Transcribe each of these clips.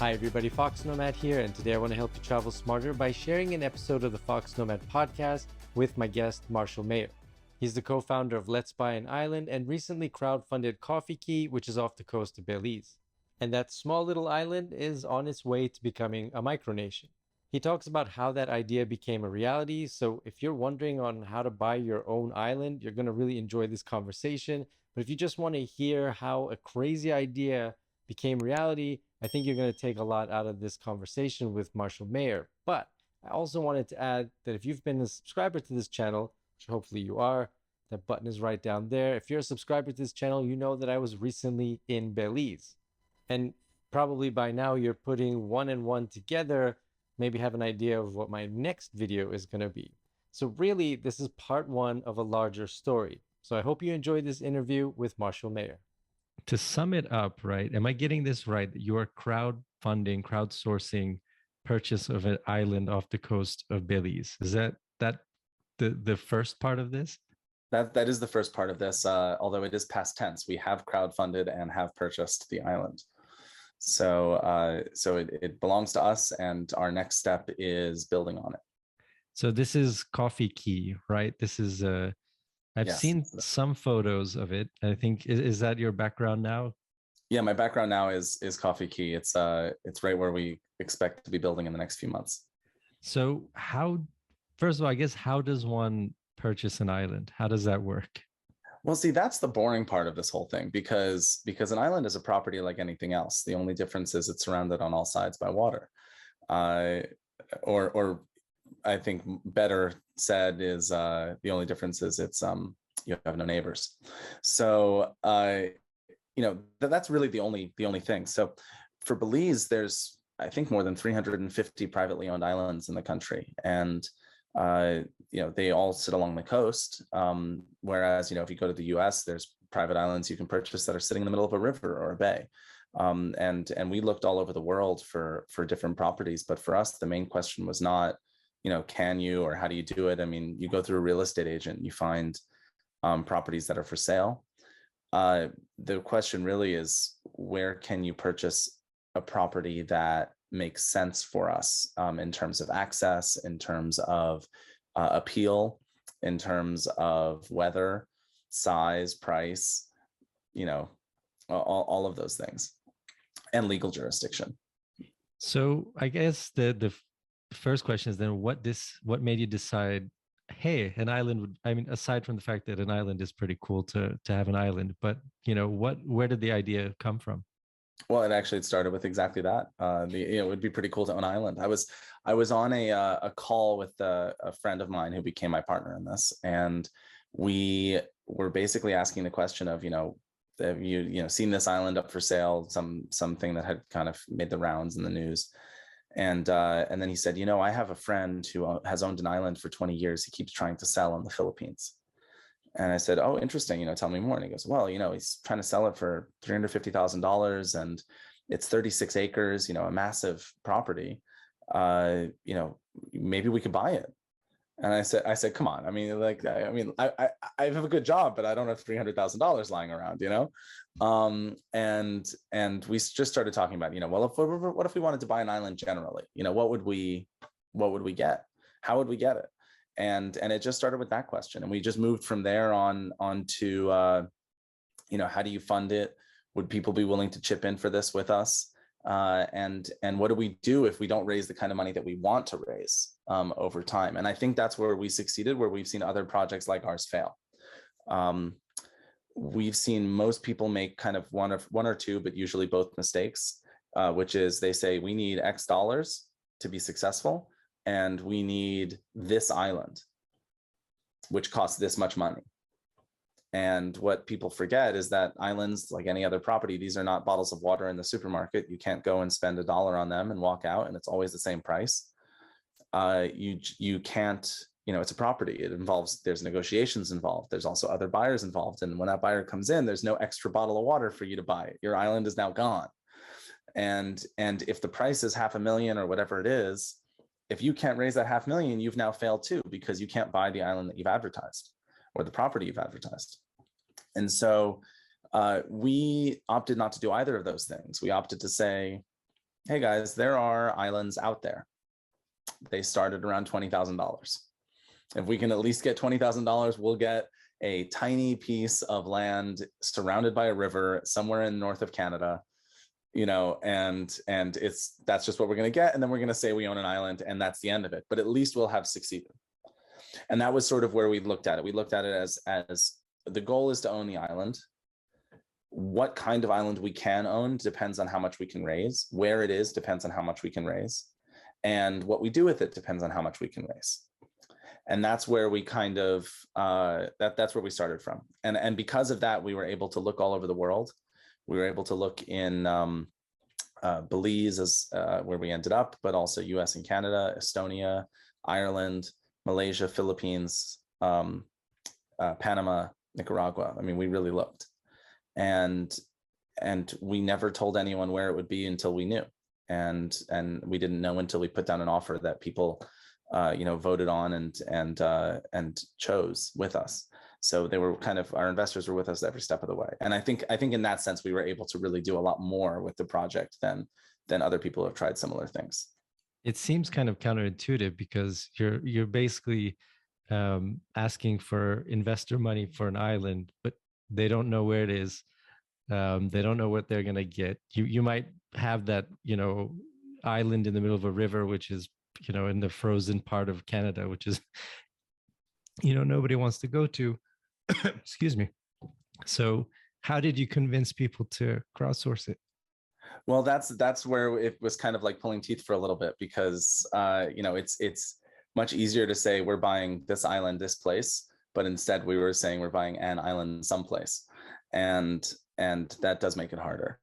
Hi everybody, foXnoMad here, and today I want to help you travel smarter by sharing an episode of the foXnoMad podcast with my guest, Marshall Mayer. He's the co-founder of Let's Buy an Island and recently crowdfunded Coffee Key, which is off the coast of Belize. And that small little island is on its way to becoming a micronation. He talks about how that idea became a reality, so if you're wondering on how to buy your own island, you're going to really enjoy this conversation. But if you just want to hear how a crazy idea became reality, I think you're going to take a lot out of this conversation with Marshall Mayer. But I also wanted to add that if you've been a subscriber to this channel, which hopefully you are, that button is right down there. If you're a subscriber to this channel, you know that I was recently in Belize. And probably by now you're putting one and one together, maybe have an idea of what my next video is going to be. So really, this is part one of a larger story. So I hope you enjoyed this interview with Marshall Mayer. To sum it up, right? Am I getting this right? You're crowdsourcing purchase of an island off the coast of Belize. Is that the first part of this? That is the first part of this, although it is past tense. We have crowdfunded and have purchased the island. So it belongs to us, and our next step is building on it. So this is Coffee Key, right? This is I've seen some photos of it. I think is that your background now? Yeah, my background now is Coffee Key. It's right where we expect to be building in the next few months. So first of all, I guess, how does one purchase an island? How does that work? Well, see, that's the boring part of this whole thing, because an island is a property like anything else. The only difference is it's surrounded on all sides by water. Or I think better said is the only difference is it's you have no neighbors. So that's really the only thing. So for Belize, there's I think more than 350 privately owned islands in the country, and they all sit along the coast. Whereas if you go to the U.S., there's private islands you can purchase that are sitting in the middle of a river or a bay. And we looked all over the world for different properties, but for us, the main question was not, can you or how do you do it? I mean, you go through a real estate agent, you find properties that are for sale. The question really is, where can you purchase a property that makes sense for us in terms of access, in terms of appeal, in terms of weather, size, price, all of those things, and legal jurisdiction. So I guess the first question is then, what made you decide, hey, an island would, I mean, aside from the fact that an island is pretty cool to have an island, but where did the idea come from? Well, it started with exactly that. It would be pretty cool to own an island. I was on a call with a friend of mine who became my partner in this, and we were basically asking the question of, have you seen this island up for sale? Something that had kind of made the rounds in the news. And then he said, I have a friend who has owned an island for 20 years. He keeps trying to sell in the Philippines. And I said, oh, interesting, tell me more. And he goes, well, he's trying to sell it for $350,000 and it's 36 acres, a massive property. Maybe we could buy it. And I said, come on. I mean, I have a good job, but I don't have $300,000 lying around, and we just started talking about, well, what if we wanted to buy an island generally, what would we get? How would we get it? And it just started with that question, and we just moved from there on to how do you fund it? Would people be willing to chip in for this with us? And what do we do if we don't raise the kind of money that we want to raise over time? And I think that's where we succeeded, where we've seen other projects like ours fail. We've seen most people make kind of one or two, but usually both mistakes, which is they say we need X dollars to be successful, and we need this island, which costs this much money. And what people forget is that islands, like any other property, these are not bottles of water in the supermarket. You can't go and spend $1 on them and walk out and it's always the same price. You can't, it's a property. There's negotiations involved. There's also other buyers involved. And when that buyer comes in, there's no extra bottle of water for you to buy. Your island is now gone. And if the price is $500,000 or whatever it is, if you can't raise that $500,000, you've now failed too, because you can't buy the island that you've advertised or the property you've advertised. And so we opted not to do either of those things. We opted to say, hey guys, there are islands out there. They started around $20,000. If we can at least get $20,000, we'll get a tiny piece of land surrounded by a river somewhere in north of Canada, and that's just what we're going to get. And then we're going to say we own an island, and that's the end of it. But at least we'll have succeeded. And that was sort of where we looked at it. We looked at it as the goal is to own the island. What kind of island we can own depends on how much we can raise. Where it is depends on how much we can raise. And what we do with it depends on how much we can raise. And that's where we kind of, that's where we started from. And because of that, we were able to look all over the world. We were able to look in Belize as where we ended up, but also US and Canada, Estonia, Ireland, Malaysia, Philippines, Panama, Nicaragua. I mean, we really looked. And we never told anyone where it would be until we knew. And we didn't know until we put down an offer that people voted on and chose with us. So they were kind of, our investors were with us every step of the way. And I think in that sense, we were able to really do a lot more with the project than other people who have tried similar things. It seems kind of counterintuitive because you're basically asking for investor money for an island, but they don't know where it is. They don't know what they're going to get. You might have that, island in the middle of a river, which is, in the frozen part of Canada, which is, nobody wants to go to. Excuse me. So how did you convince people to crowdsource it? Well, that's where it was kind of like pulling teeth for a little bit, because it's much easier to say we're buying this island, this place, but instead we were saying we're buying an island someplace, and that does make it harder.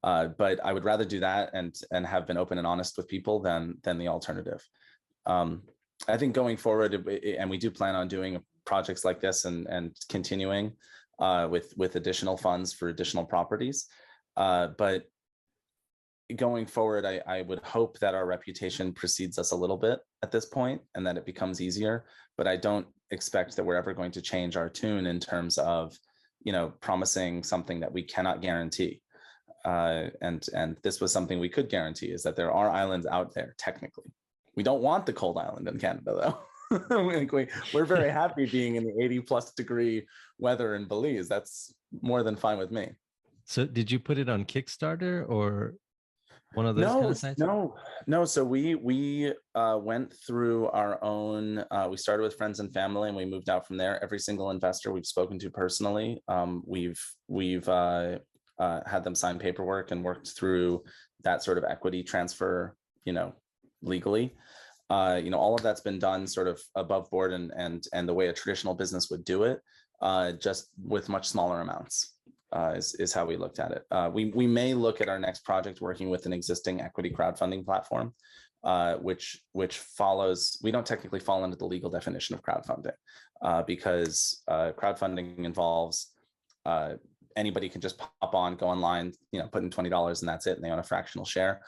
But I would rather do that and have been open and honest with people than the alternative. I think going forward, and we do plan on doing projects like this and continuing with additional funds for additional properties. But going forward, I would hope that our reputation precedes us a little bit at this point and that it becomes easier. But I don't expect that we're ever going to change our tune in terms of, promising something that we cannot guarantee. And this was something we could guarantee, is that there are islands out there. Technically, we don't want the cold island in Canada, though. We're very happy being in the 80+ degree weather in Belize. That's more than fine with me. So did you put it on Kickstarter or one of those kind of sites? No. So we went through our own, we started with friends and family, and we moved out from there. Every single investor we've spoken to personally, we've had them sign paperwork and worked through that sort of equity transfer, legally. All of that's been done sort of above board and the way a traditional business would do it, just with much smaller amounts. Is how we looked at it. We may look at our next project working with an existing equity crowdfunding platform, which follows. We don't technically fall under the legal definition of crowdfunding, because crowdfunding involves anybody can just pop on, go online, put in $20 and that's it, and they own a fractional share.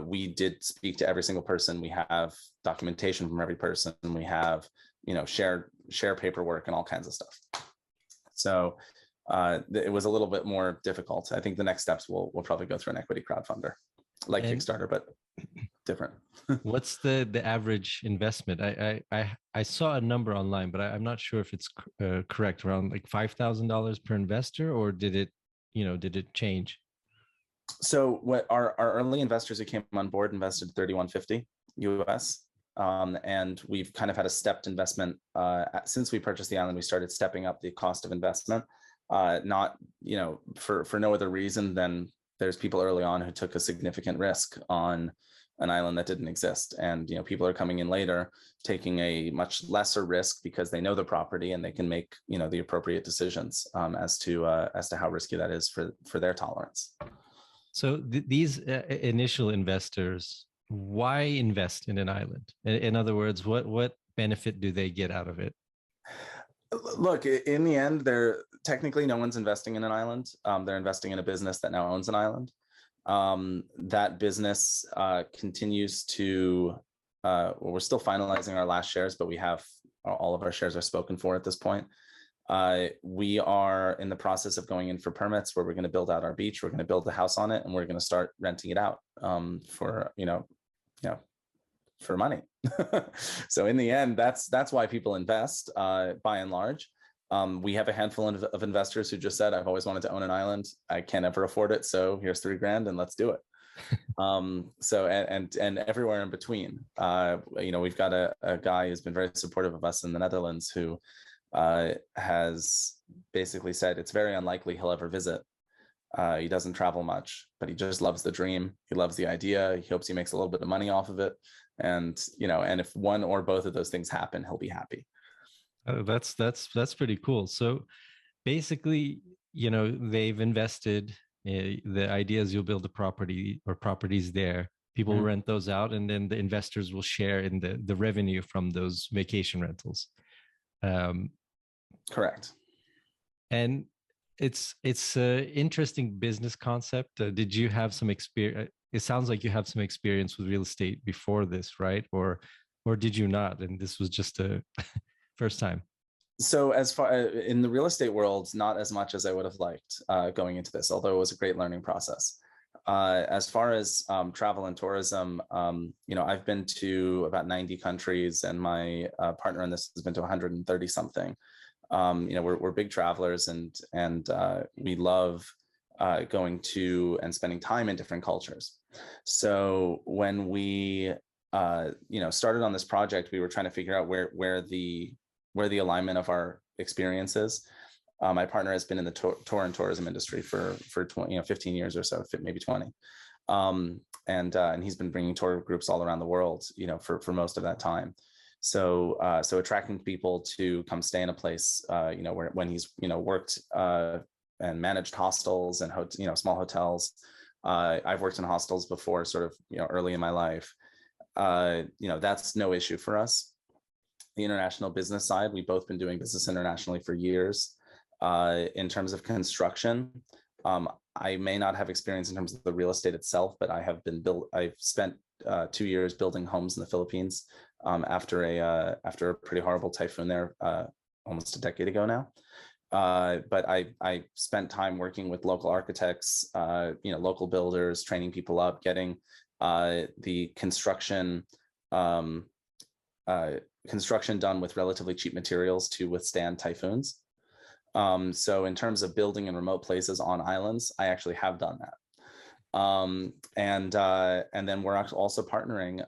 We did speak to every single person. We have documentation from every person. We have share paperwork and all kinds of stuff. So it was a little bit more difficult. I think the next steps we'll probably go through an equity crowdfunder like Kickstarter, but different. What's the average investment? I saw a number online, but I'm not sure if it's correct. Around like $5,000 per investor, or did it change? So what our early investors who came on board invested $3,150 US. And we've kind of had a stepped investment since we purchased the island. We started stepping up the cost of investment. Not, for no other reason than there's people early on who took a significant risk on an island that didn't exist. And, people are coming in later, taking a much lesser risk because they know the property and they can make, the appropriate decisions as to how risky that is for their tolerance. So these initial investors, why invest in an island? In other words, what benefit do they get out of it? Look, in the end, they're technically no one's investing in an island. They're investing in a business that now owns an island. That business continues to, we're still finalizing our last shares, but we have all of our shares are spoken for at this point. We are in the process of going in for permits where we're going to build out our beach. We're going to build a house on it, and we're going to start renting it out for for money. So in the end, that's why people invest by and large. We have a handful of investors who just said, I've always wanted to own an island. I can't ever afford it. So here's $3,000 and let's do it. So and everywhere in between. We've got a guy who's been very supportive of us in the Netherlands who has basically said it's very unlikely he'll ever visit. He doesn't travel much, but he just loves the dream. He loves the idea. He hopes he makes a little bit of money off of it. And, and if one or both of those things happen, he'll be happy. That's pretty cool. So basically, they've invested. The idea is you'll build a property or properties there. People will rent those out, and then the investors will share in the revenue from those vacation rentals. Correct. And it's an interesting business concept. Did you have some experience? It sounds like you have some experience with real estate before this, right? Or did you not? And this was just a first time. So as far in the real estate world, not as much as I would have liked going into this, although it was a great learning process. As far as travel and tourism, I've been to about 90 countries, and my partner in this has been to 130 something. We're big travelers, and we love going to and spending time in different cultures. So when we started on this project, we were trying to figure out where the alignment of our experience is. My partner has been in the tour and tourism industry for 15 years or so, maybe 20. And he's been bringing tour groups all around the world, for most of that time. So attracting people to come stay in a place, when he's, worked and managed hostels and small hotels. I've worked in hostels before, sort of, early in my life. That's no issue for us. The international business side, we've both been doing business internationally for years. In terms of construction, I may not have experience in terms of the real estate itself, but I've spent 2 years building homes in the Philippines after a pretty horrible typhoon there almost a decade ago now. But I spent time working with local architects, local builders, training people up, getting the construction done with relatively cheap materials to withstand typhoons. So in terms of building in remote places on islands, I actually have done that. And then we're actually also partnering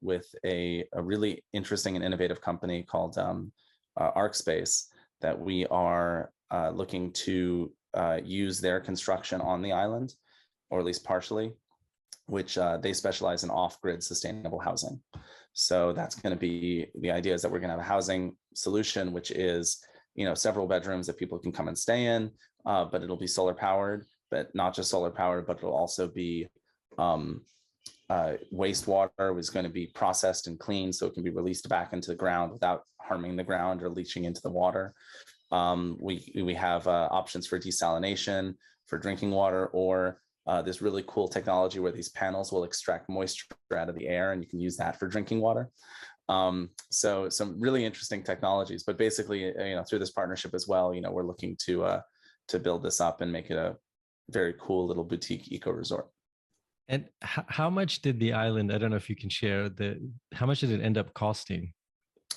with a really interesting and innovative company called ArcSpace that we are looking to use their construction on the island, or at least partially, which they specialize in off-grid sustainable housing. So that's going to be, the idea is that we're going to have a housing solution, which is, several bedrooms that people can come and stay in, but it'll be solar powered, but not just solar powered, but it'll also be wastewater was going to be processed and cleaned so it can be released back into the ground without harming the ground or leaching into the water. We have options for desalination, for drinking water, or this really cool technology where these panels will extract moisture out of the air, and you can use that for drinking water. So some really interesting technologies, but basically, through this partnership as well, we're looking to build this up and make it a very cool little boutique eco resort. And how much did the island, I don't know if you can share, how much did it end up costing?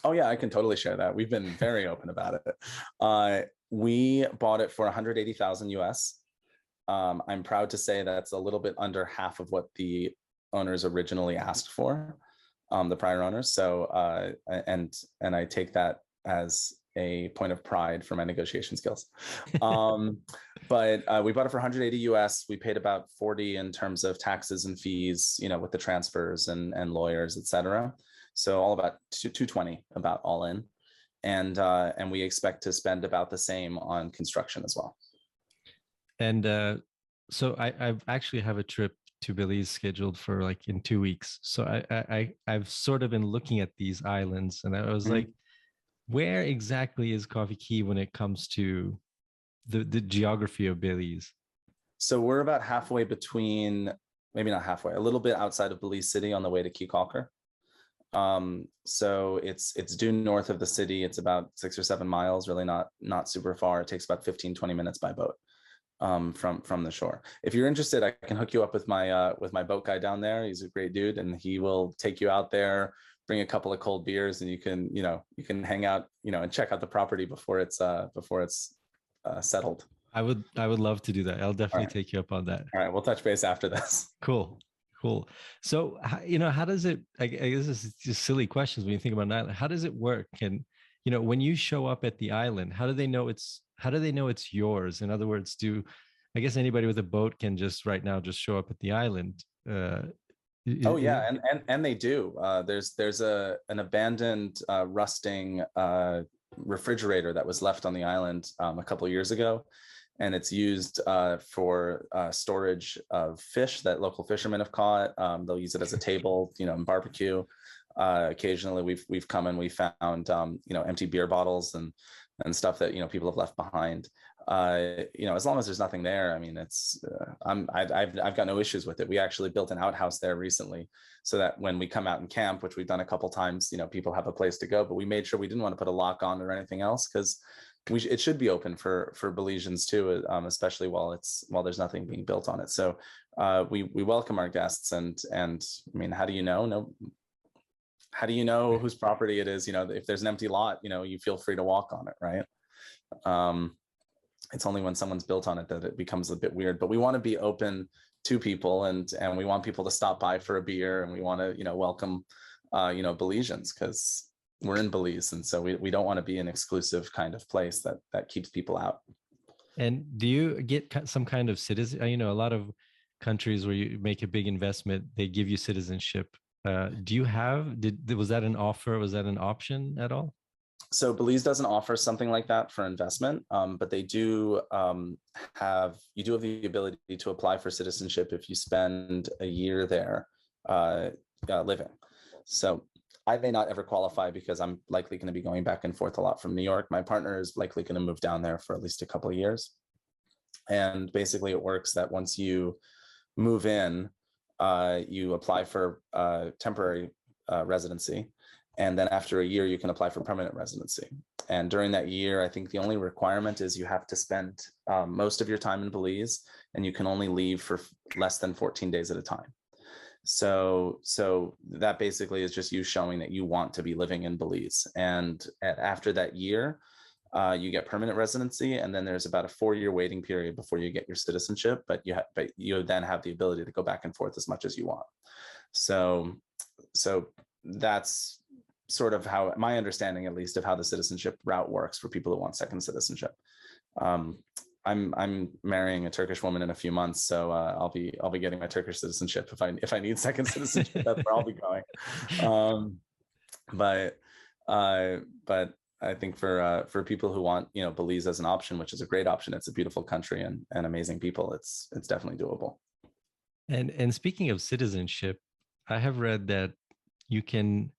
Oh yeah, I can totally share that. We've been very open about it. We bought it for 180,000 US. I'm proud to say that's a little bit under half of what the owners originally asked for, the prior owners. So, and I take that as a point of pride for my negotiation skills. But we bought it for 180 US. We paid about 40 in terms of taxes and fees, with the transfers and lawyers, et cetera. So all about 220, about all in. And we expect to spend about the same on construction as well. And so I've actually have a trip to Belize scheduled for like in 2 weeks. So I've sort of been looking at these islands, and I was like, where exactly is Coffee Key when it comes to the geography of Belize? So we're about halfway between, maybe not halfway, a little bit outside of Belize City on the way to Key Calker. So it's due north of the city. It's about 6 or 7 miles, really not super far. It takes about 15-20 minutes by boat from the shore. If you're interested, I can hook you up with my boat guy down there. He's a great dude, and he will take you out there, bring a couple of cold beers, and you can hang out, and check out the property before it's settled. I would love to do that. I'll definitely take you up on that. All right, we'll touch base after this. Cool. So, how does it, I guess this is just silly questions when you think about an island. How does it work? And, when you show up at the island, how do they know it's yours? In other words, I guess anybody with a boat can just right now just show up at the island? Oh yeah, and they do. There's an abandoned rusting refrigerator that was left on the island a couple of years ago, and it's used for storage of fish that local fishermen have caught. They'll use it as a table, and barbecue. Occasionally, we've come and we found empty beer bottles and stuff that people have left behind. As long as there's nothing there, I mean, I've got no issues with it. We actually built an outhouse there recently, so that when we come out and camp, which we've done a couple times, people have a place to go. But we made sure we didn't want to put a lock on or anything else, because it should be open for Belizeans too, especially while there's nothing being built on it. So we welcome our guests, and I mean, how do you know? No. How do you know whose property it is? If there's an empty lot, you feel free to walk on it, right? It's only when someone's built on it that it becomes a bit weird. But we want to be open to people, and we want people to stop by for a beer, and we want to welcome Belizeans, because we're in Belize, and so we don't want to be an exclusive kind of place that keeps people out. And do you get some kind of citizen? A lot of countries where you make a big investment, they give you citizenship. Was that an offer? Was that an option at all? So Belize doesn't offer something like that for investment, but they do have the ability to apply for citizenship if you spend a year there living. So I may not ever qualify, because I'm likely going to be going back and forth a lot from New York. My partner is likely going to move down there for at least a couple of years. And basically it works that once you move in, you apply for temporary residency. And then after a year, you can apply for permanent residency. And during that year, I think the only requirement is you have to spend most of your time in Belize, and you can only leave for less than 14 days at a time. So that basically is just you showing that you want to be living in Belize. And after that year, you get permanent residency, and then there's about a 4-year waiting period before you get your citizenship. But you then have the ability to go back and forth as much as you want. So that's sort of how my understanding, at least, of how the citizenship route works for people who want second citizenship. I'm marrying a Turkish woman in a few months, so I'll be getting my Turkish citizenship if I need second citizenship. That's where I'll be going. But I think for people who want Belize as an option, which is a great option, it's a beautiful country and amazing people. It's definitely doable. And speaking of citizenship, I have read that you can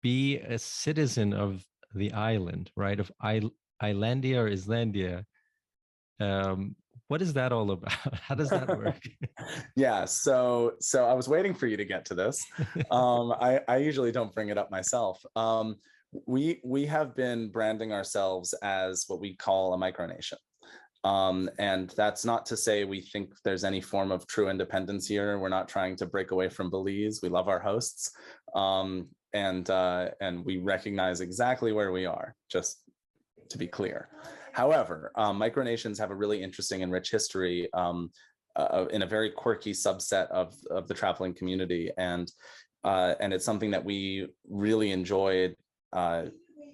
be a citizen of the island, right? Of Islandia or Islandia. What is that all about? How does that work? Yeah, so I was waiting for you to get to this. I usually don't bring it up myself. We have been branding ourselves as what we call a micronation. And that's not to say we think there's any form of true independence here. We're not trying to break away from Belize. We love our hosts. And we recognize exactly where we are, just to be clear. However, micronations have a really interesting and rich history in a very quirky subset of the traveling community. And it's something that we really enjoyed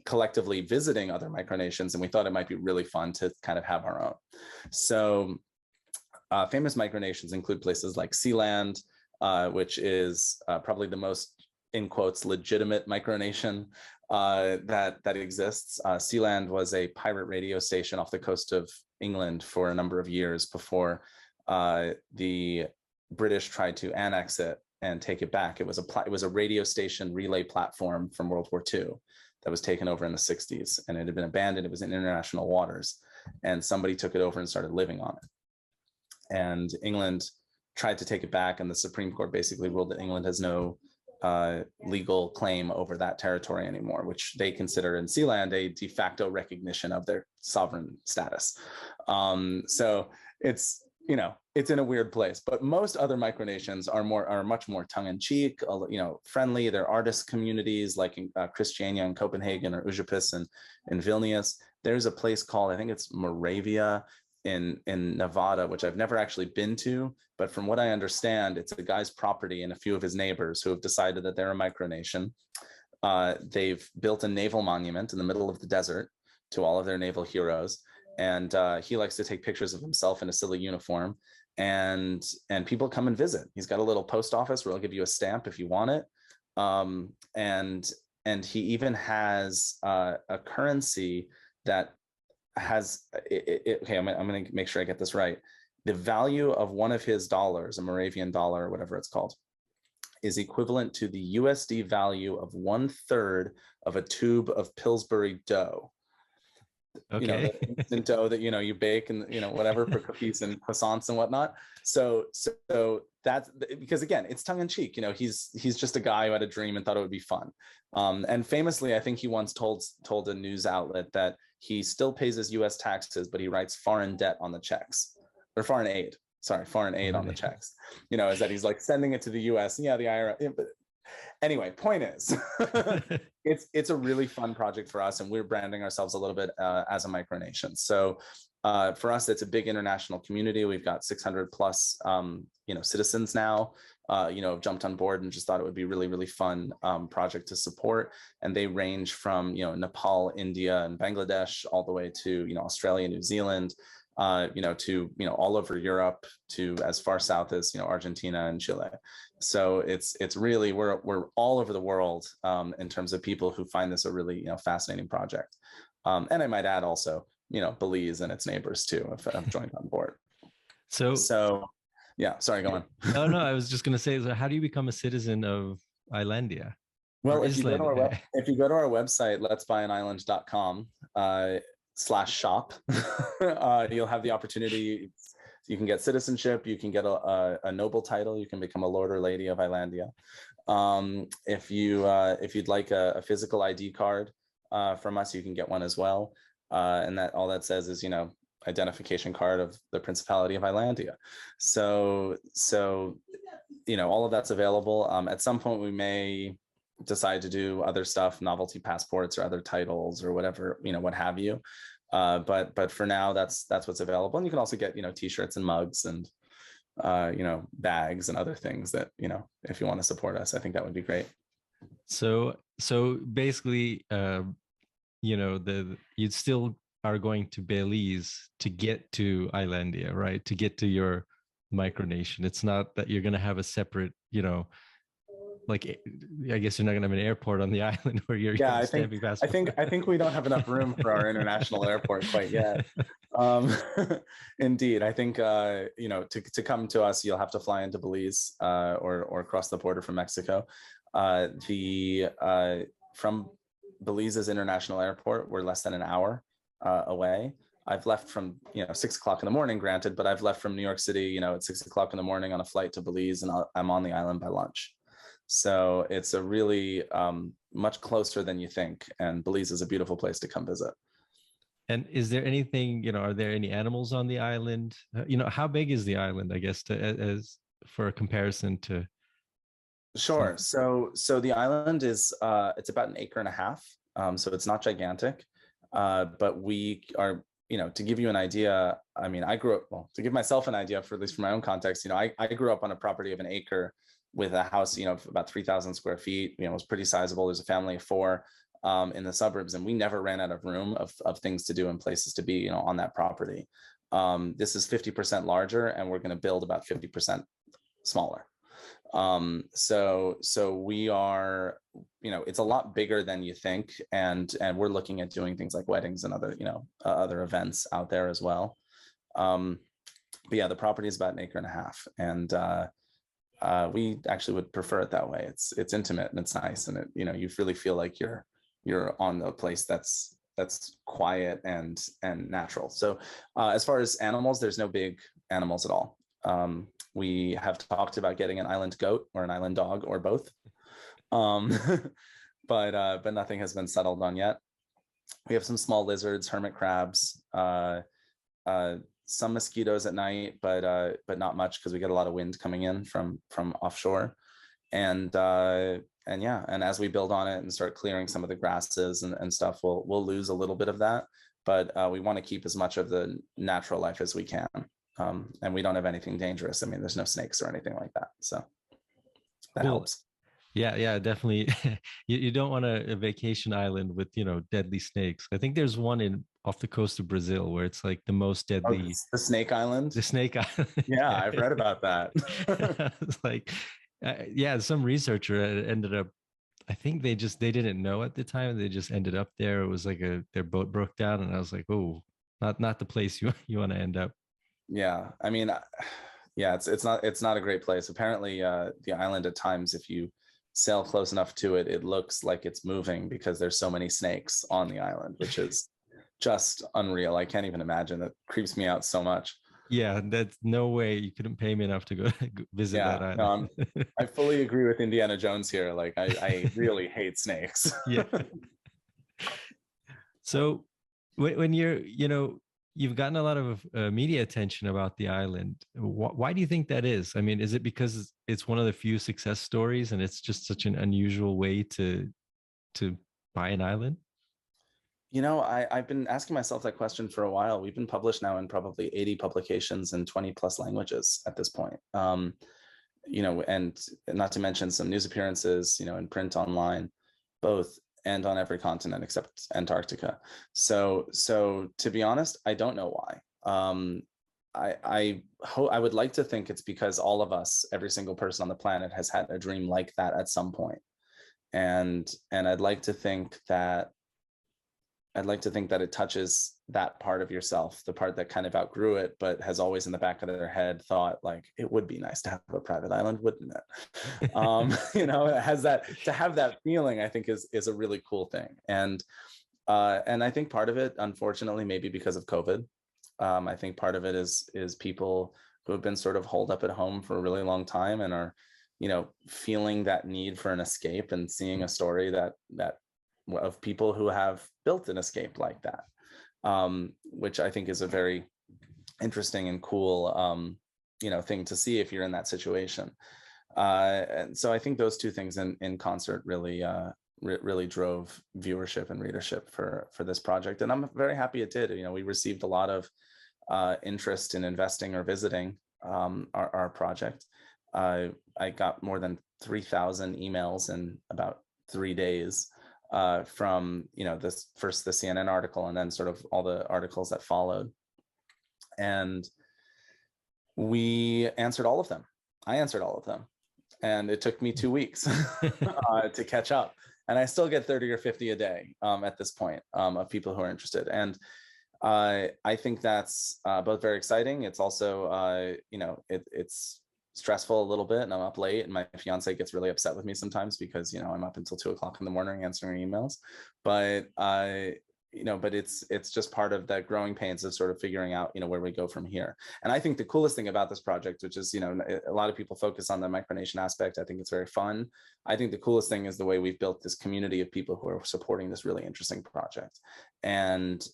collectively visiting other micronations, and we thought it might be really fun to kind of have our own. So famous micronations include places like Sealand, which is probably the most, in quotes, legitimate micronation that exists. Sealand was a pirate radio station off the coast of England for a number of years before the British tried to annex it and take it back. It was a radio station relay platform from World War II that was taken over in the 60s, and it had been abandoned. It was in international waters, and somebody took it over and started living on it. And England tried to take it back, and the Supreme Court basically ruled that England has no legal claim over that territory anymore, which they consider in Sealand a de facto recognition of their sovereign status. So it's, you know, it's in a weird place, but most other micronations are much more tongue-in-cheek, you know, friendly. They're artist communities like Christiania in Copenhagen or Ujapis in Vilnius. There's a place called, I think it's Moravia in Nevada, which I've never actually been to, but from what I understand, it's a guy's property and a few of his neighbors who have decided that they're a micronation. They've built a naval monument in the middle of the desert to all of their naval heroes. And he likes to take pictures of himself in a silly uniform, and people come and visit. He's got a little post office where he'll give you a stamp if you want it. And he even has a currency that has okay, I'm going to make sure I get this right. The value of one of his dollars, a Moravian dollar or whatever it's called, is equivalent to the USD value of 1/3 of a tube of Pillsbury dough. Okay. You know, the instant dough that, you know, you bake and, you know, whatever for cookies and croissants and whatnot. So that's because, again, it's tongue in cheek. You know, he's just a guy who had a dream and thought it would be fun. And famously, I think he once told a news outlet that he still pays his US taxes, but he writes foreign debt on the checks, or foreign aid. Sorry, foreign aid on the checks. You know, is that he's like sending it to the US. Yeah, the IRS. Yeah, but anyway, point is, it's a really fun project for us, and we're branding ourselves a little bit as a micronation. So for us, it's a big international community. We've got 600 plus, you know, citizens now, you know, jumped on board and just thought it would be really, really fun project to support. And they range from, you know, Nepal, India, and Bangladesh, all the way to, you know, Australia, New Zealand, you know, to, you know, all over Europe, to as far south as, you know, Argentina and Chile. So it's really, we're all over the world in terms of people who find this a really, you know, fascinating project. And I might add also, you know, Belize and its neighbors too, if I've joined on board. So yeah, sorry, go on. No, I was just going to say, so how do you become a citizen of Islandia? Well, if you go to our website, letsbuyAnisland.com /shop, you'll have the opportunity. You can get citizenship, you can get a noble title, you can become a lord or lady of Islandia. If you'd like a physical ID card from us, you can get one as well. And that all that says is, you know, identification card of the Principality of Islandia. So you know, all of that's available. At some point we may decide to do other stuff, novelty passports or other titles or whatever, you know, what have you. But for now, that's what's available. And you can also get, you know, t-shirts and mugs and you know, bags and other things that, you know, if you want to support us, I think that would be great. So basically, you know, you still are going to Belize to get to Islandia, right? To get to your micronation. It's not that you're going to have a separate, you know, like, I guess you're not going to have an airport on the island where you're I think we don't have enough room for our international airport quite yet. Indeed, I think you know, to come to us, you'll have to fly into Belize or cross the border from Mexico. From Belize's international airport, we're less than an hour away. I've left from, you know, 6 o'clock in the morning, granted, but I've left from New York City, you know, at 6 o'clock in the morning on a flight to Belize, and I'm on the island by lunch. So it's a really much closer than you think. And Belize is a beautiful place to come visit. And is there anything, you know, are there any animals on the island? You know, how big is the island, I guess, as for a comparison to? Sure. So the island is, it's about 1.5 acres. So it's not gigantic, but we are, you know, to give you an idea, I mean, to give myself an idea, for at least from my own context, you know, I grew up on a property of 1 acre with a house, you know, of about 3,000 square feet. You know, it was pretty sizable. There's a family of 4 in the suburbs, and we never ran out of room of things to do and places to be, you know, on that property. This is 50% larger, and we're going to build about 50% smaller. So we are, you know, it's a lot bigger than you think, and we're looking at doing things like weddings and other, you know, other events out there as well. But yeah, the property is about 1.5 acres, and we actually would prefer it that way. It's intimate and it's nice, and it, you know, you really feel like you're on a place that's quiet and natural. So as far as animals, there's no big animals at all. We have talked about getting an island goat or an island dog or both. Um, but nothing has been settled on yet. We have some small lizards, hermit crabs, some mosquitoes at night, but not much because we get a lot of wind coming in from offshore. And yeah, and as we build on it and start clearing some of the grasses and stuff, we'll lose a little bit of that. But we want to keep as much of the natural life as we can. And we don't have anything dangerous. I mean, there's no snakes or anything like that. So that helps. Yeah, definitely. You don't want a vacation island with, deadly snakes. I think there's one off the coast of Brazil where it's like the most deadly. Oh, the Snake Island? The Snake Island. Yeah, I've read about that. It's like, some researcher ended up, I think they didn't know at the time. They just ended up there. It was like their boat broke down, and I was like, oh, not the place you want to end up. Yeah, I mean, yeah, it's not a great place. Apparently, the island at times, if you sail close enough to it, it looks like it's moving because there's so many snakes on the island, which is just unreal. I can't even imagine. That creeps me out so much. Yeah, that's no way. You couldn't pay me enough to go visit that island. No, I fully agree with Indiana Jones here. Like, I really hate snakes. Yeah. So when you've gotten a lot of media attention about the island. Why do you think that is? I mean, is it because it's one of the few success stories and it's just such an unusual way to buy an island? I've been asking myself that question for a while. We've been published now in probably 80 publications in 20 plus languages at this point. And not to mention some news appearances, in print, online, both, and on every continent except Antarctica. So to be honest, I don't know why. I would like to think it's because all of us, every single person on the planet, has had a dream like that at some point. And I'd like to think that it touches that part of yourself, the part that kind of outgrew it, but has always in the back of their head thought, like, it would be nice to have a private island, wouldn't it? It has that, to have that feeling, I think is a really cool thing. And I think part of it, unfortunately, maybe because of COVID, I think part of it is people who have been sort of holed up at home for a really long time and are, feeling that need for an escape and seeing a story that of people who have built an escape like that, which I think is a very interesting and cool, thing to see if you're in that situation. And so I think those two things in concert really drove viewership and readership for this project. And I'm very happy it did. We received a lot of interest in investing or visiting our project. I got more than 3,000 emails in about 3 days. From the CNN article and then sort of all the articles that followed, and we answered all of them. I answered all of them, and it took me 2 weeks to catch up. And I still get 30 or 50 a day at this point of people who are interested. And I think that's both very exciting. It's also it's stressful a little bit, and I'm up late, and my fiance gets really upset with me sometimes because I'm up until 2 o'clock in the morning answering emails. But but it's just part of that growing pains of sort of figuring out where we go from here. And I think the coolest thing about this project, which is a lot of people focus on the Micronation aspect, I think it's very fun. I think the coolest thing is the way we've built this community of people who are supporting this really interesting project, and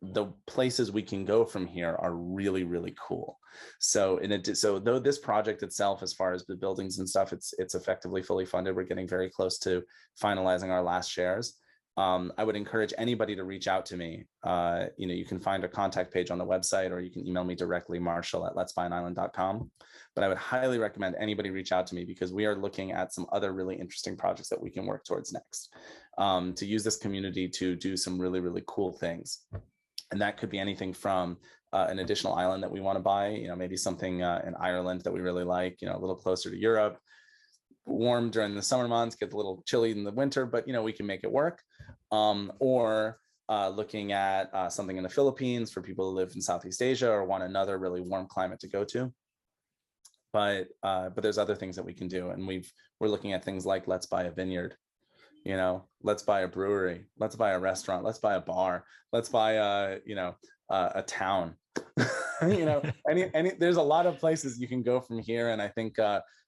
the places we can go from here are really, really cool. So though this project itself, as far as the buildings and stuff, it's effectively fully funded. We're getting very close to finalizing our last shares. I would encourage anybody to reach out to me. You can find a contact page on the website, or you can email me directly, marshall@letsbuyAnisland.com. But I would highly recommend anybody reach out to me, because we are looking at some other really interesting projects that we can work towards next, to use this community to do some really, really cool things. And that could be anything from an additional island that we want to buy, maybe something in Ireland that we really like, a little closer to Europe, warm during the summer months, get a little chilly in the winter, but we can make it work. Or looking at something in the Philippines for people who live in Southeast Asia or want another really warm climate to go to. But there's other things that we can do, and we're looking at things like, let's buy a vineyard. Let's buy a brewery, let's buy a restaurant, let's buy a bar, let's buy a town. there's a lot of places you can go from here. And I think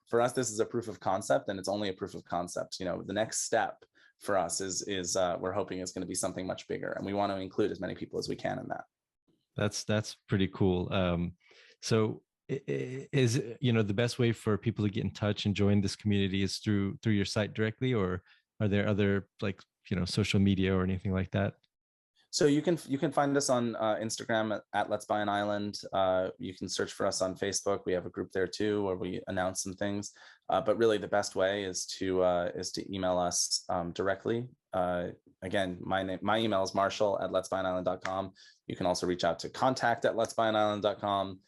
for us, this is a proof of concept, and it's only a proof of concept. The next step for us is we're hoping it's going to be something much bigger, and we want to include as many people as we can in that. That's pretty cool. So is the best way for people to get in touch and join this community is through your site directly, or are there other social media or anything like that? So you can find us on Instagram at Let's Buy an Island. You can search for us on Facebook. We have a group there too, where we announce some things. But really, the best way is to email us directly. Again, my email is marshall@letsbuyAnisland.com. You can also reach out to contact@letsbuyAnisland.com.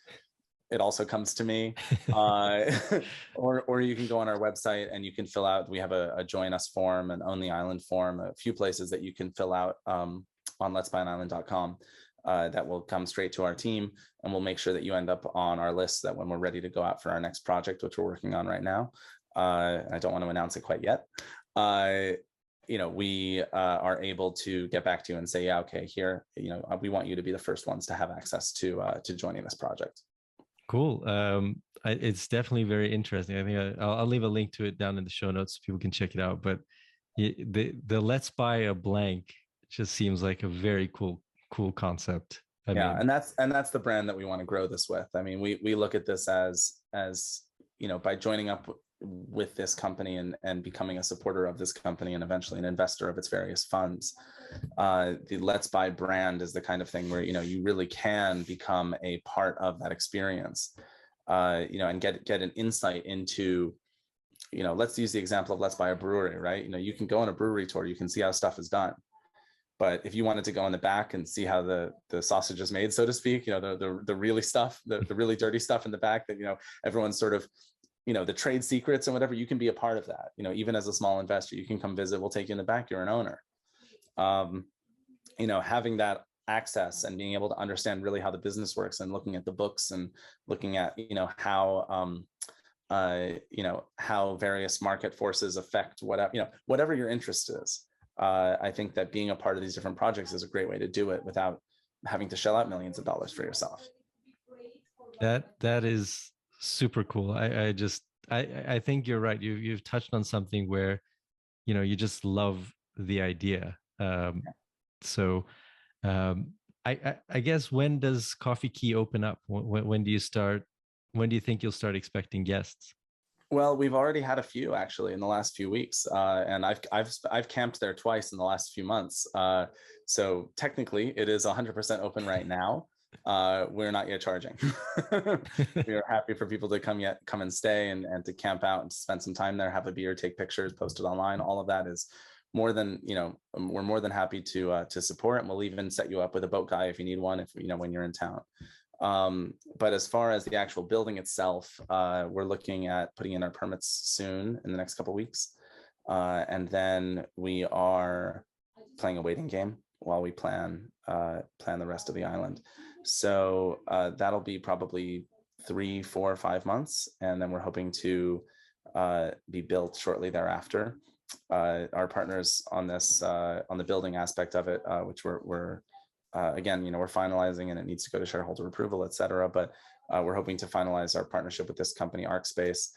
It also comes to me, or you can go on our website and you can fill out. We have a join us form, an own the island form, a few places that you can fill out on letsbuyAnisland.com that will come straight to our team, and we'll make sure that you end up on our list, that when we're ready to go out for our next project, which we're working on right now, I don't want to announce it quite yet, we are able to get back to you and say, yeah, okay, here, we want you to be the first ones to have access to joining this project. Cool. It's definitely very interesting. I think I'll leave a link to it down in the show notes so people can check it out. But the Let's Buy a Blank just seems like a very cool concept. I mean, and that's the brand that we want to grow this with. I mean, we look at this as by joining up with this company and becoming a supporter of this company and eventually an investor of its various funds, the Let's Buy brand is the kind of thing where you really can become a part of that experience, and get an insight into, let's use the example of Let's Buy a brewery, right? You can go on a brewery tour, you can see how stuff is done. But if you wanted to go in the back and see how the sausage is made, so to speak, the really stuff, the really dirty stuff in the back that, everyone's sort of, the trade secrets and whatever, you can be a part of that. Even as a small investor, you can come visit, we'll take you in the back, you're an owner. Having that access and being able to understand really how the business works and looking at the books and looking at, how various market forces affect whatever your interest is. I think that being a part of these different projects is a great way to do it without having to shell out millions of dollars for yourself. That is super cool. I think you're right. You've touched on something where, you just love the idea. So I guess, when does Coffee Key open up? When do you think you'll start expecting guests? Well, we've already had a few actually in the last few weeks, and I've camped there twice in the last few months. So technically, it is 100% open right now. We're not yet charging. We are happy for people to come and stay and to camp out and spend some time there, have a beer, take pictures, post it online. All of that is more than, we're more than happy to support, and we'll even set you up with a boat guy if you need one, when you're in town. But as far as the actual building itself, we're looking at putting in our permits soon in the next couple of weeks. And then we are playing a waiting game while we plan the rest of the island. So that'll be probably 3, 4, 5 months. And then we're hoping to be built shortly thereafter. Our partners on this, on the building aspect of it, which we're again, we're finalizing, and it needs to go to shareholder approval, et cetera. But we're hoping to finalize our partnership with this company, ArcSpace,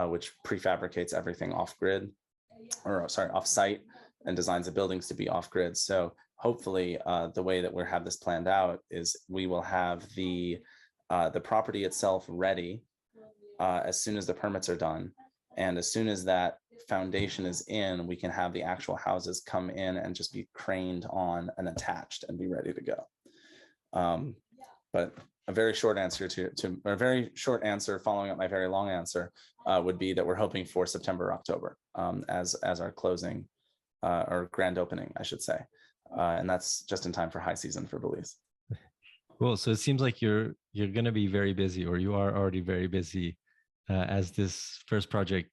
which prefabricates everything off-grid, off-site, and designs the buildings to be off-grid. So hopefully, the way that we have this planned out is we will have the property itself ready as soon as the permits are done, and as soon as that foundation is in, we can have the actual houses come in and just be craned on and attached and be ready to go. But a very short answer or a very short answer following up my very long answer would be that we're hoping for September, October as our closing or grand opening, I should say. And that's just in time for high season for Belize. Cool. So it seems like you're going to be very busy, or you are already very busy, as this first project,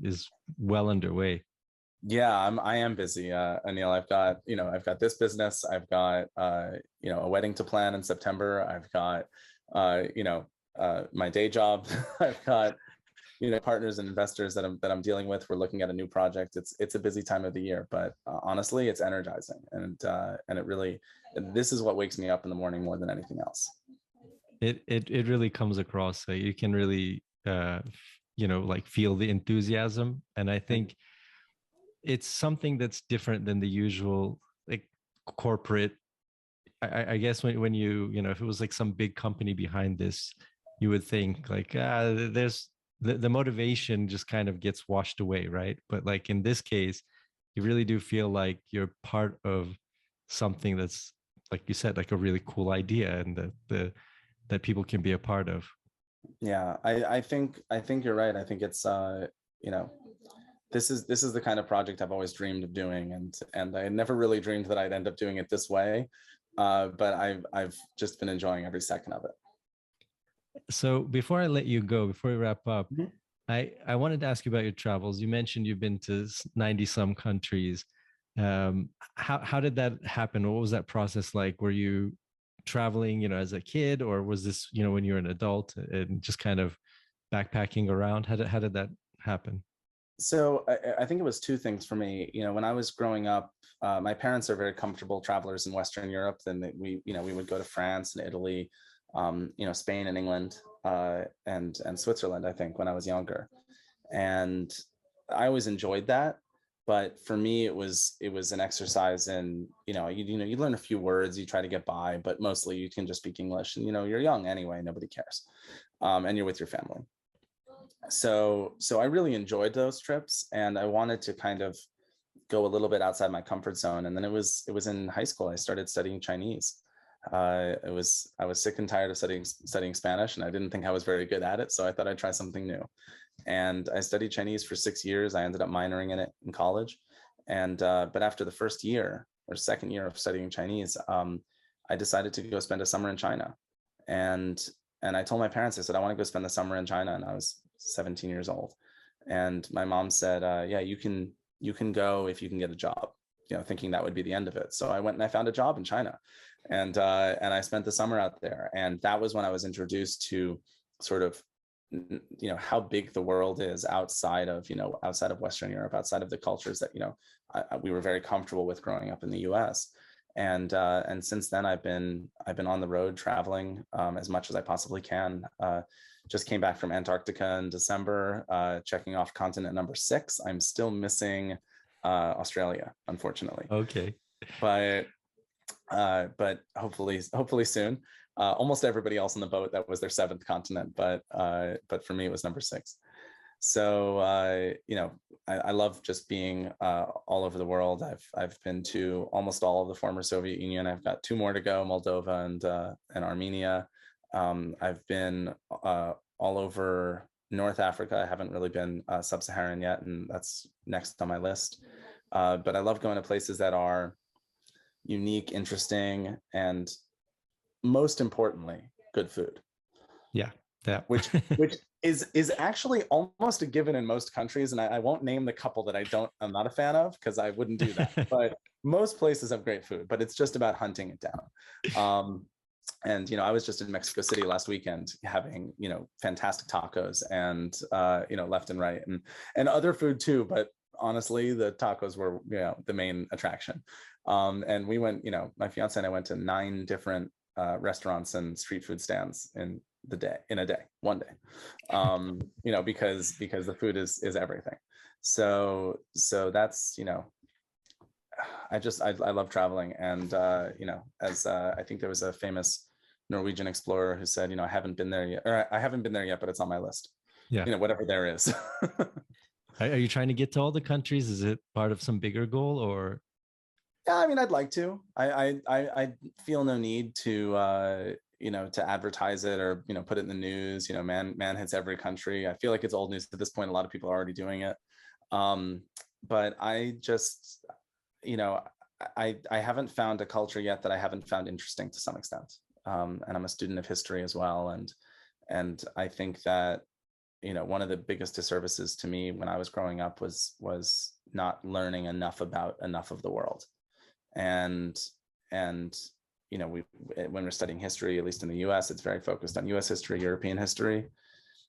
is well underway. Yeah, I am busy, Anil. I've got this business. I've got a wedding to plan in September. I've got my day job. I've got partners and investors that I'm dealing with. We're looking at a new project. It's a busy time of the year, but honestly, it's energizing, and it really, this is what wakes me up in the morning more than anything else. It really comes across. You can really like feel the enthusiasm, and I think it's something that's different than the usual like corporate. I guess when if it was like some big company behind this, you would think like there's the motivation just kind of gets washed away, right? But like in this case, you really do feel like you're part of something that's, like you said, like a really cool idea, and that people can be a part of. Yeah, I think you're right. I think it's you know, this is the kind of project I've always dreamed of doing, and I never really dreamed that I'd end up doing it this way. But I've just been enjoying every second of it. So before I let you go, before we wrap up, Mhm. I wanted to ask you about your travels. You mentioned you've been to 90 some countries. How did that happen? What was that process like? Were you traveling, as a kid, or was this, when you were an adult and just kind of backpacking around? How did that happen? So I think it was two things for me. When I was growing up, my parents are very comfortable travelers in Western Europe. Then we would go to France and Italy, Spain and England, and Switzerland, I think, when I was younger. And I always enjoyed that. But for me, it was an exercise in, you learn a few words, you try to get by, but mostly you can just speak English. And, you're young anyway, nobody cares. And you're with your family. So I really enjoyed those trips, and I wanted to kind of go a little bit outside my comfort zone. And then it was in high school I started studying Chinese. I was sick and tired of studying Spanish, and I didn't think I was very good at it, so I thought I'd try something new. And I studied Chinese for 6 years. I ended up minoring in it in college, and but after the first year or second year of studying Chinese, I decided to go spend a summer in China. And I told my parents, I said, I want to go spend the summer in China, and I was 17 years old. And my mom said, yeah, you can go if you can get a job, thinking that would be the end of it. So I went and I found a job in China, and I spent the summer out there. And that was when I was introduced to sort of, how big the world is outside of Western Europe, outside of the cultures that, we were very comfortable with growing up in the US. And since then I've been on the road traveling as much as I possibly can. Just came back from Antarctica in December, checking off continent number 6. I'm still missing Australia, unfortunately. Okay. But hopefully soon. Almost everybody else on the boat, that was their 7th continent, but for me it was number 6. So I love just being all over the world. I've been to almost all of the former Soviet Union. I've got 2 more to go: Moldova and Armenia. I've been all over North Africa. I haven't really been sub-Saharan yet, and that's next on my list. But I love going to places that are unique, interesting, and most importantly, good food. Yeah. which is actually almost a given in most countries. And I won't name the couple that I'm not a fan of, because I wouldn't do that. But most places have great food, but it's just about hunting it down. And I was just in Mexico City last weekend having fantastic tacos, and left and right, and other food too. But honestly, the tacos were the main attraction. And we went, my fiance and I went to 9 different restaurants and street food stands in a day, one day, because the food is everything. So that's, I love traveling. And as I think there was a famous Norwegian explorer who said, I haven't been there yet, or I haven't been there yet, but it's on my list. Yeah. Whatever there is. Are you trying to get to all the countries? Is it part of some bigger goal, or? Yeah, I mean, I'd like to. I feel no need to to advertise it, or put it in the news. Man hits every country. I feel like it's old news at this point. A lot of people are already doing it. But I just, I haven't found a culture yet that I haven't found interesting to some extent. And I'm a student of history as well, and I think that one of the biggest disservices to me when I was growing up was not learning enough about enough of the world. And when we're studying history, at least in the US, it's very focused on US history, European history.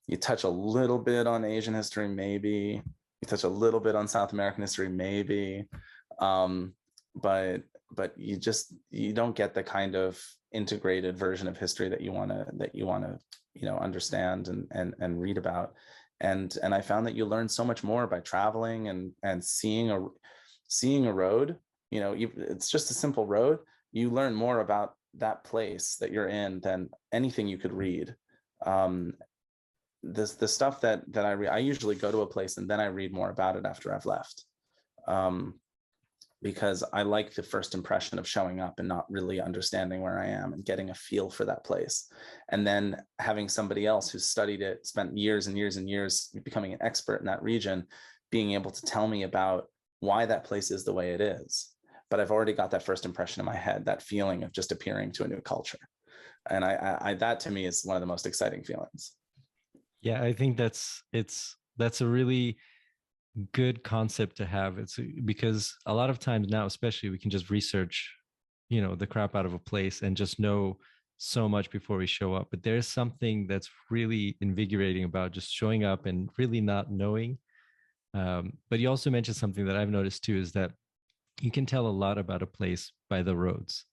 You touch a little bit on Asian history, maybe. You touch a little bit on South American history, maybe. But you don't get the kind of integrated version of history that you want to understand and read about. And I found that you learn so much more by traveling and seeing a road. It's just a simple road. You learn more about that place that you're in than anything you could read. The stuff that I read, I usually go to a place and then I read more about it after I've left, because I like the first impression of showing up and not really understanding where I am and getting a feel for that place, and then having somebody else who's studied it, spent years and years and years becoming an expert in that region, being able to tell me about why that place is the way it is. But I've already got that first impression in my head, that feeling of just appearing to a new culture. And I that to me is one of the most exciting feelings. Yeah, I think that's a really good concept to have. It's because a lot of times now, especially, we can just research, the crap out of a place and just know so much before we show up. But there's something that's really invigorating about just showing up and really not knowing. But you also mentioned something that I've noticed too, is that you can tell a lot about a place by the roads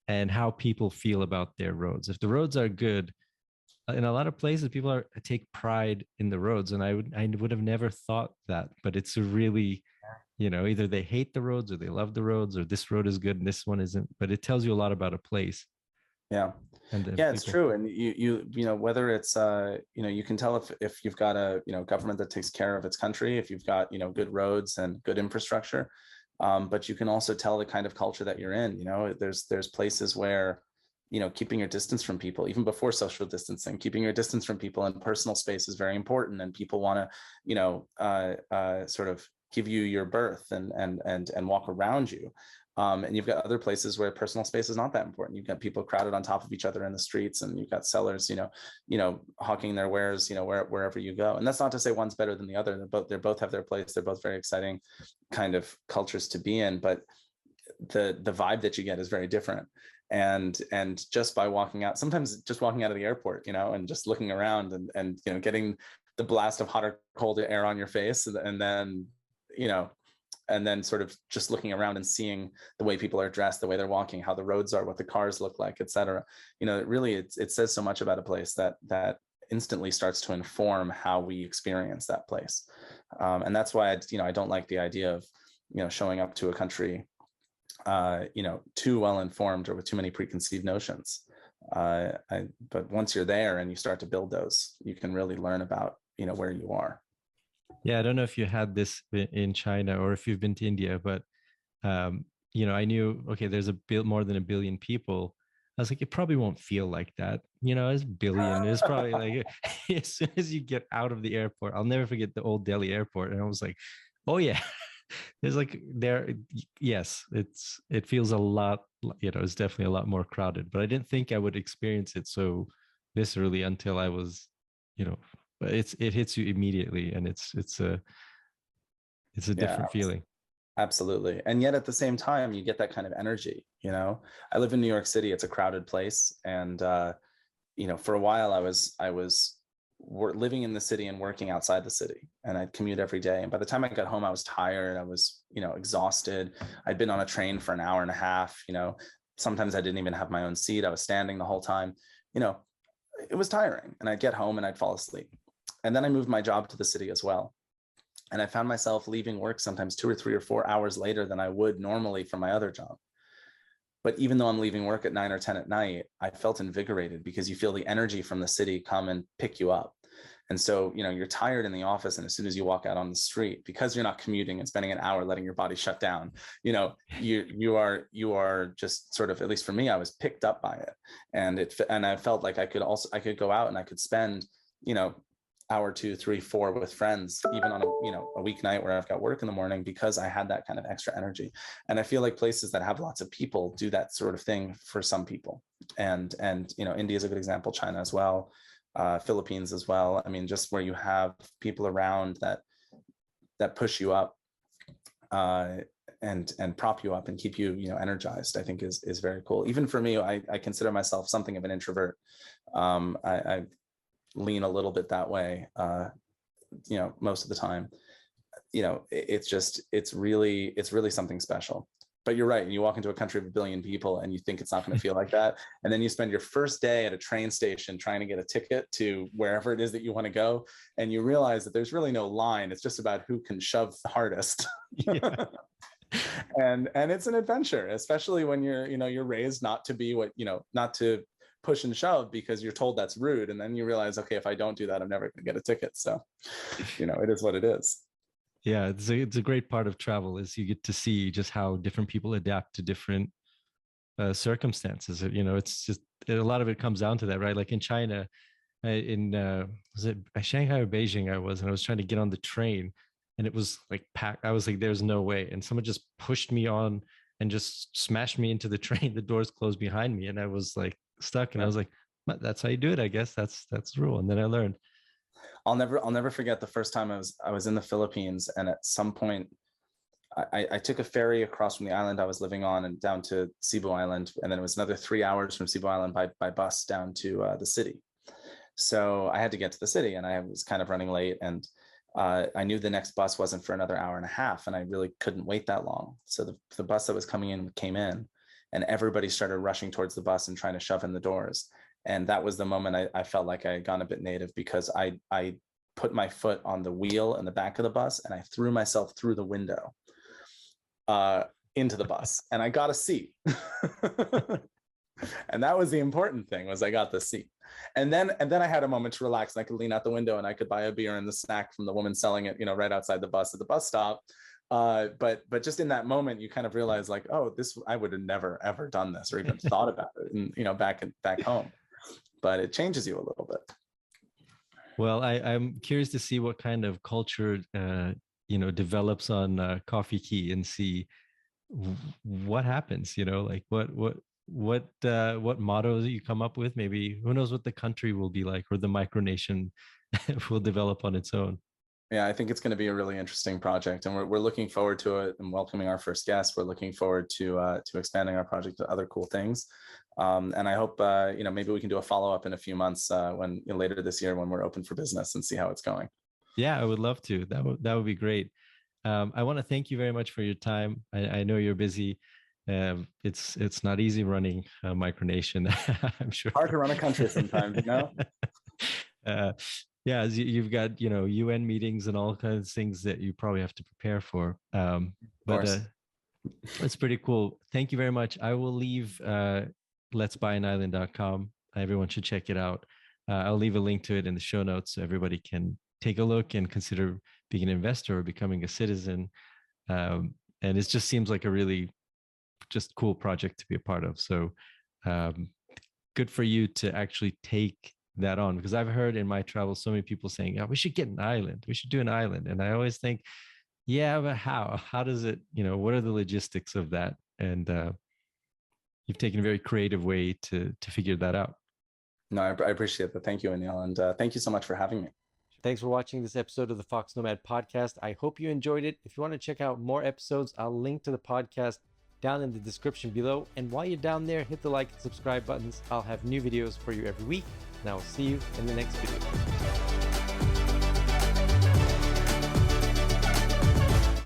and how people feel about their roads. If the roads are good, in a lot of places, people take pride in the roads, and I would have never thought that. But it's a really, either they hate the roads or they love the roads, or this road is good and this one isn't. But it tells you a lot about a place. Yeah, it's true. And you whether it's you can tell if you've got a government that takes care of its country, if you've got good roads and good infrastructure, but you can also tell the kind of culture that you're in. There's places where keeping your distance from people, even before social distancing, keeping your distance from people in personal space is very important. And people want to, sort of give you your berth and walk around you. And you've got other places where personal space is not that important. You've got people crowded on top of each other in the streets, and you've got sellers, hawking their wares, wherever you go. And that's not to say one's better than the other. They both have their place. They're both very exciting kind of cultures to be in, but the vibe that you get is very different. And just by walking out, sometimes just walking out of the airport, and just looking around and getting the blast of hot or cold air on your face, and then sort of just looking around and seeing the way people are dressed, the way they're walking, how the roads are, what the cars look like, etc. It says so much about a place that instantly starts to inform how we experience that place. And that's why I don't like the idea of showing up to a country too well informed or with too many preconceived notions. But once you're there and you start to build those, you can really learn about where you are. Yeah, I don't know if you had this in China or if you've been to India, but I knew, okay, there's more than 1 billion people. I was like, it probably won't feel like that. It's 1 billion. It's probably like as soon as you get out of the airport, I'll never forget the old Delhi airport, and I was like, oh yeah. There's yes, it feels a lot, it's definitely a lot more crowded, but I didn't think I would experience it so viscerally until I was, it hits you immediately, and it's a different feeling. Absolutely. And yet at the same time, you get that kind of energy. I live in New York City. It's a crowded place. And, for a while I was living in the city and working outside the city, and I'd commute every day. And by the time I got home, I was tired. I was, exhausted. I'd been on a train for an hour and a half. Sometimes I didn't even have my own seat. I was standing the whole time. It was tiring, and I'd get home and I'd fall asleep. And then I moved my job to the city as well. And I found myself leaving work sometimes 2 or 3 or 4 hours later than I would normally from my other job. But even though I'm leaving work at 9 or 10 at night, I felt invigorated because you feel the energy from the city come and pick you up. And so, you're tired in the office, and as soon as you walk out on the street, because you're not commuting and spending an hour letting your body shut down, you are just sort of, at least for me, I was picked up by it. And I felt like I could go out and I could spend, hour, 2, 3, 4 with friends, even on a weeknight where I've got work in the morning, because I had that kind of extra energy. And I feel like places that have lots of people do that sort of thing for some people. And India is a good example, China as well, Philippines as well. I mean, just where you have people around that push you up and prop you up and keep you energized, I think is very cool. Even for me, I consider myself something of an introvert. I lean a little bit that way, most of the time. It's really something special. But you're right. And you walk into a country of 1 billion people and you think it's not going to feel like that. And then you spend your first day at a train station trying to get a ticket to wherever it is that you want to go. And you realize that there's really no line. It's just about who can shove the hardest. Yeah. And it's an adventure, especially when you're raised not to be not to push and shove because you're told that's rude. And then you realize, okay, if I don't do that, I'm never going to get a ticket. So, it is what it is. Yeah, it's a great part of travel is you get to see just how different people adapt to different circumstances. It's just a lot of it comes down to that, right? Like in China, was it Shanghai or Beijing? I was trying to get on the train, and it was like packed. I was like, "There's no way!" And someone just pushed me on and just smashed me into the train. The doors closed behind me, and I was like stuck. And I was like, "That's how you do it, I guess. That's the rule." And then I learned. I'll never forget the first time I was in the Philippines, and at some point I took a ferry across from the island I was living on and down to Cebu Island, and then it was another 3 hours from Cebu Island by bus down to the city. So I had to get to the city, and I was kind of running late, and I knew the next bus wasn't for another hour and a half, and I really couldn't wait that long. So the bus that was coming in came in, and everybody started rushing towards the bus and trying to shove in the doors. And that was the moment I felt like I had gone a bit native, because I put my foot on the wheel in the back of the bus, and I threw myself through the window into the bus, and I got a seat. And that was the important thing, was I got the seat. And then I had a moment to relax, and I could lean out the window and I could buy a beer and the snack from the woman selling it, right outside the bus at the bus stop. But just in that moment, you kind of realize like, oh, I would have never, ever done this or even thought about it, and, back home. But it changes you a little bit. Well, I'm curious to see what kind of culture, develops on Coffee Key, and see what happens, like what mottos you come up with. Maybe who knows what the country will be like, or the Micronation will develop on its own. Yeah, I think it's going to be a really interesting project, and we're looking forward to it and welcoming our first guest. We're looking forward to expanding our project to other cool things. And I hope, maybe we can do a follow-up in a few months when later this year when we're open for business, and see how it's going. Yeah, I would love to. That would be great. I want to thank you very much for your time. I know you're busy. It's not easy running Micronation. I'm sure. Hard to run a country sometimes, Yeah, you've got UN meetings and all kinds of things that you probably have to prepare for. But it's pretty cool. Thank you very much. I will leave letsbuyAnIsland.com. Everyone should check it out. I'll leave a link to it in the show notes so everybody can take a look and consider being an investor or becoming a citizen. And it just seems like a really just cool project to be a part of. So good for you to actually take that on, because I've heard in my travels so many people saying, we should get an island, we should do an island. And I always think, yeah, but how does it, what are the logistics of that? And you've taken a very creative way to figure that out. No, I appreciate that. Thank you, Anil. And thank you so much for having me. Thanks for watching this episode of the foXnoMad podcast. I hope you enjoyed it. If you want to check out more episodes, I'll link to the podcast down in the description below. And while you're down there, hit the like and subscribe buttons. I'll have new videos for you every week, and I will see you in the next video.